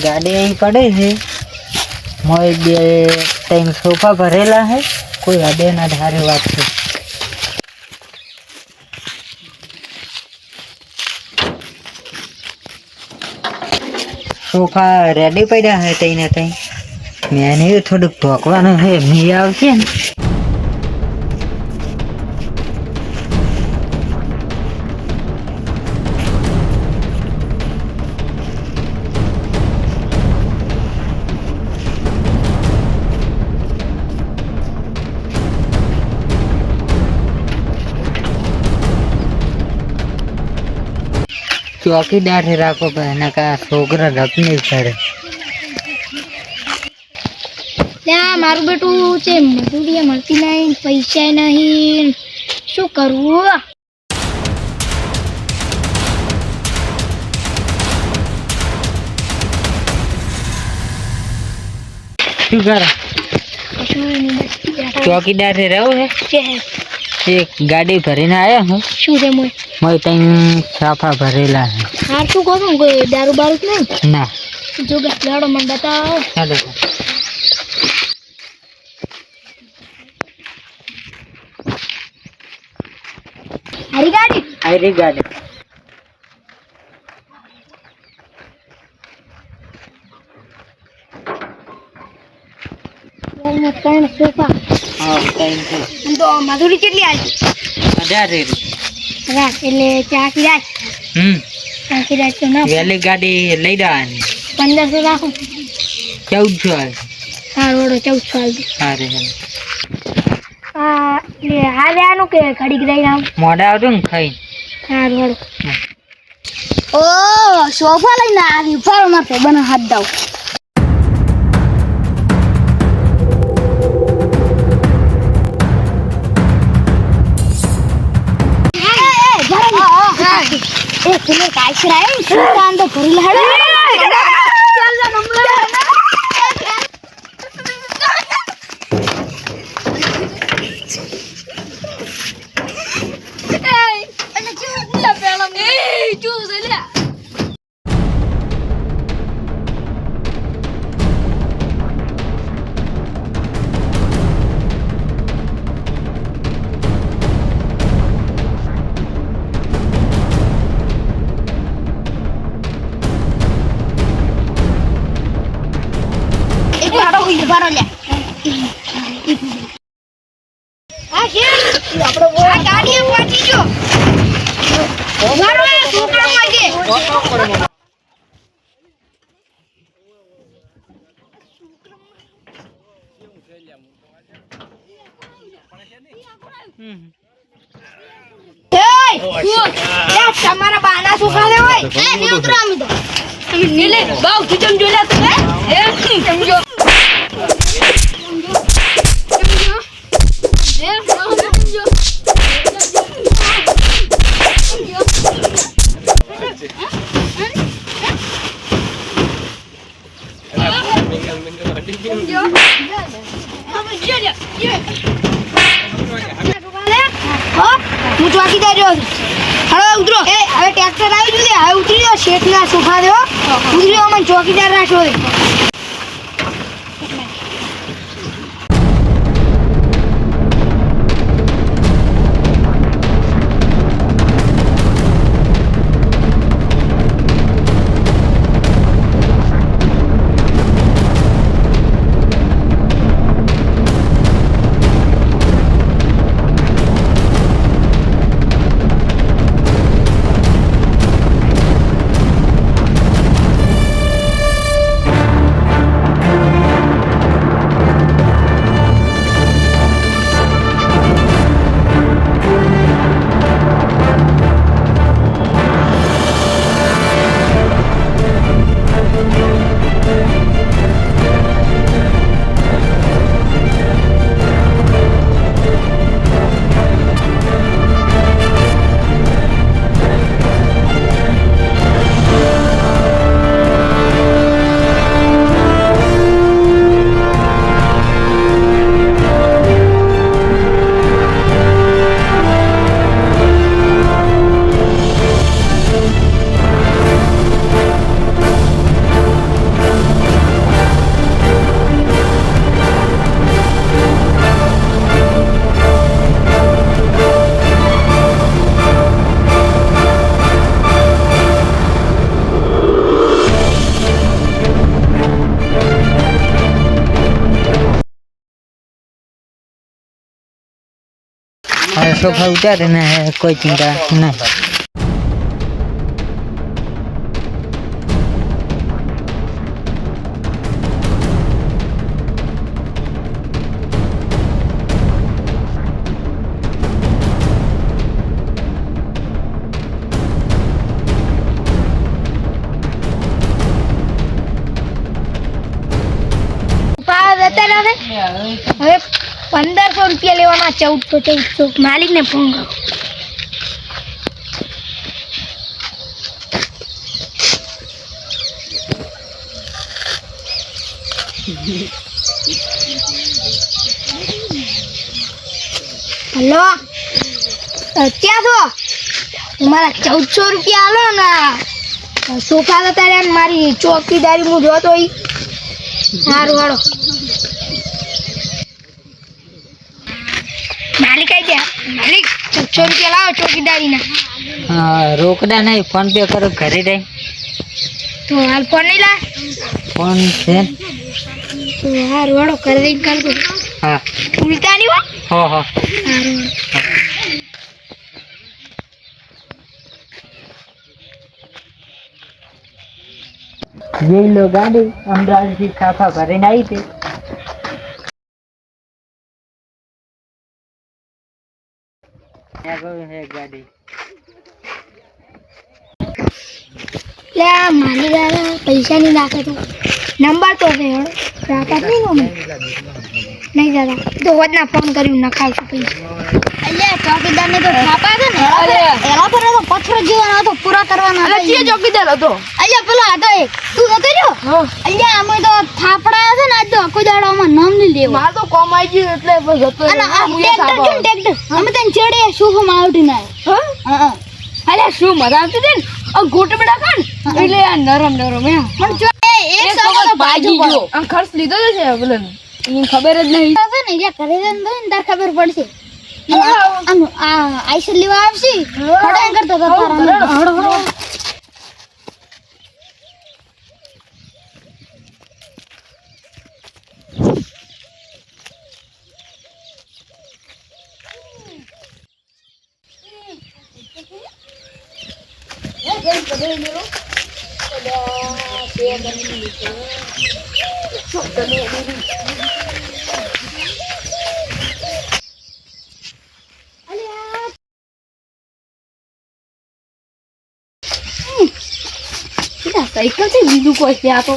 ગાડી અહીં પડે છે, મોય 2-3 સોફા ભરેલા છે, કોઈ હદે ના ધારે વાત છે. સોફા રેડી પડ્યા છે તઈ ને તઈ. મેં થોડુંક ઢોકવાનું છે, મી આવશે ને ચોકીદાર રાખો એના કા છોકરા રખ નહીં કરે. ત્યાં મારું બેટું છે, મજૂરી મળતી નહીં, પૈસા નહીં, શું કરવું? શું કરે? ચોકીદાર રહું છે. એક ગાડી ભરીને આયા હું. શું છે મોય? મોય તઈ સાફા ભરેલા છે. હાર શું કહું, કોઈ દારૂ બારૂ નહીં? ના. જો કે લાડો મને બતાવો. ચાલો. હારી ગાડી? હારી ગાડી. ત્રણ સોફા. હા, ત્રણ છે. તો મજૂરી કેટલી આવી? 1000 રાખ એટલે ચાકી રાખ. ચાકી રાખ તો ના વેલી ગાડી લઈ જવાની. 1500 રાખો. 1400 આવે. સારું ઓડો 1400 આવી. સારું. હારે આનું કે ઘડીક લઈ આવું. મોડા આવજો ને ખાઈ. સારું ઓડો. ઓ સોફા લઈને આવી ફાર મારતો બના હાથ દાવ. तुम्हें काय कराए काम तो भरी लहड़ તમારા બાના સુખા લે હોય એ ને ઉતરામી દો તમે નીલે બાવ કિચન જોલા તમે એ સમજો હું ચોકીદાર રહ્યો છું. હવે ઉતરો. હવે ટ્રેક્ટર આવી ગયું છે, હવે ઉતરી જાઓ. શેઠના સોફા દેવો ઉતરી જાઓ. મને ચોકીદાર રાખ્યો. સોફા ઉતારે ને કોઈ ચિંતા નહીં. હવે 1500 રૂપિયા લેવાના. 1400 માલિક ને ફોન કરો. હેલો, ક્યાં છો? મારા 1400 રૂપિયા આલો ને. સોફા તો તારે મારી ચોકીદારી હું જોતો ઈ. સારું વાળો માલિક આવી ગયા. માલિક 1400 રૂપિયા લાવો ચોકીદારી ના. રોકડા નહીં, ફોન પે કરો ઘરે રહી. તો હાલ ફોન નહીં લા. ફોન છે. તો સારું વાળો કરી દઈને કાલ તો. હા ઉલટા નહીં હો. હો હો. સારું જઈ લો ગાડી. અમદાવાદથી સાફા ભરીને આવી હતી. ગાડી લે માલી દાદા પૈસા નહીં નાખે તો નંબર તો છે રાતા નહીં દાદા તો વધના ફોન કર્યું નખાવશું પૈસા. અલ્યા ચોકીદાર ને તો છાપા છે ને એલા પર તો પથ્થર જીવવાનો હતો પૂરા કરવાનો હતો. અલ્યા ચોકીદાર હતો. અલ્યા પેલો હતો એક તું જતો રહ્યો. અલ્યા અમે તો થાપડા છે ને આજ તો આખો દાડો આમાં નામ નહીં લેવું. માર તો કોમ આવી ગયું એટલે જતો ટ્રેક્ટર અમે તને ચડે સુફમાં આવતી ના. હા અલ્યા શું મજા આવતી હતી ને ગોટ બેડા કાન એટલે આ નરમ નરમ હે પણ જો એક સમય તો ભાજી ગયો. આ ખર્ચ લીધો છે બોલન એને ખબર જ નહીં છે ને જે કરે છે ને તાર ખબર પડશે. આ આઈસર લેવા આવશે ખડા કરતો તો તારા હડો હડો. સાયકલ છે બીજું કોઈ ત્યાં તો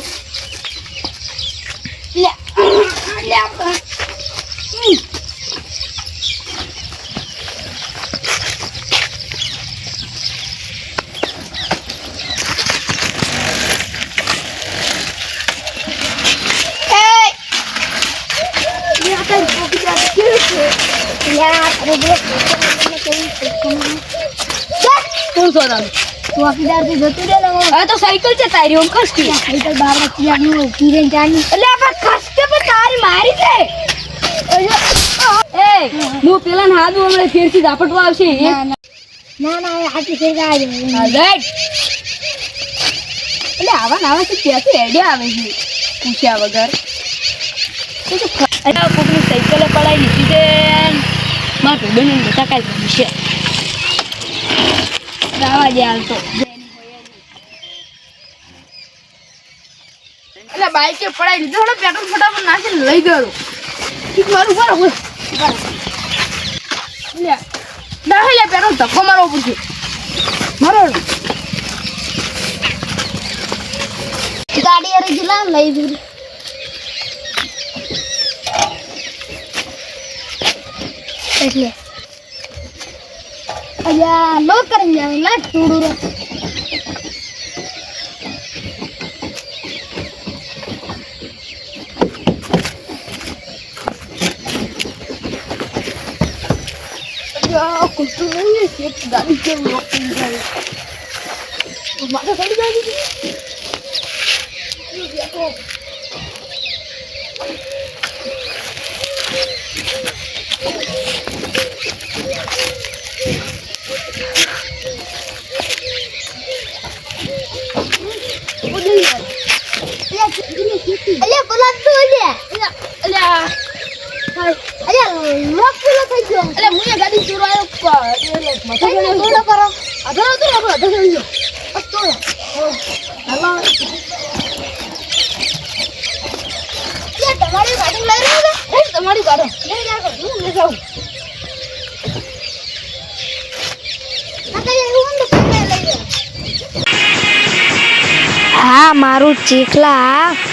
ચોકીદાર થી જતું રે ને હવે તો સાયકલ છે તારી ઓમ ખસતી સાયકલ 12 કિલા નું ઉભી રહી જાની એટલે આ ખસતે પણ તારી મારી છે. એ હું પેલા ને હાથ હમણે ફેરથી ઝાપટવા આવશે. ના ના આથી ફેર ગાય એટલે આવા નાવા છે ક્યાંથી આઈડિયા આવે છે પૂછ્યા વગર. અરે કોકની સાયકલે પડાઈ લીધી છે મારું બેન બધા કાંઈ ભૂશે દાવા જે હાલતો એટલે બાઈકે પડાઈ લીધો થોડો પેટ્રોલ ફટાફટ નાખીને લઈ ગયો. ઠીક મારું બરાબર લે ના લે પેટ્રોલ ધક્કો મારવો પડશે મારો ગાડી અરે જલા લઈ દૂર એટલે અયા લો કરી જાવ લા ટુડુરો અયા કુટુ નહીં છે ગાડી કેમ રોકી જાય માથા ચડી જાય છે. અલ્યા બોલા તો અલ્યા અરે લોક પેલો થઈ ગયો એટલે મુએ ગાડી ચોરાયો એટલે મથા ગયો કરો આગળ તો આગળ અધર ગયો બસ તો હાલો યા તમારી ગાડી લઈ રહ્યો છે તમારી ગાડી લઈ જાવ હું લઈ જાઉં હા મારું ચીખલા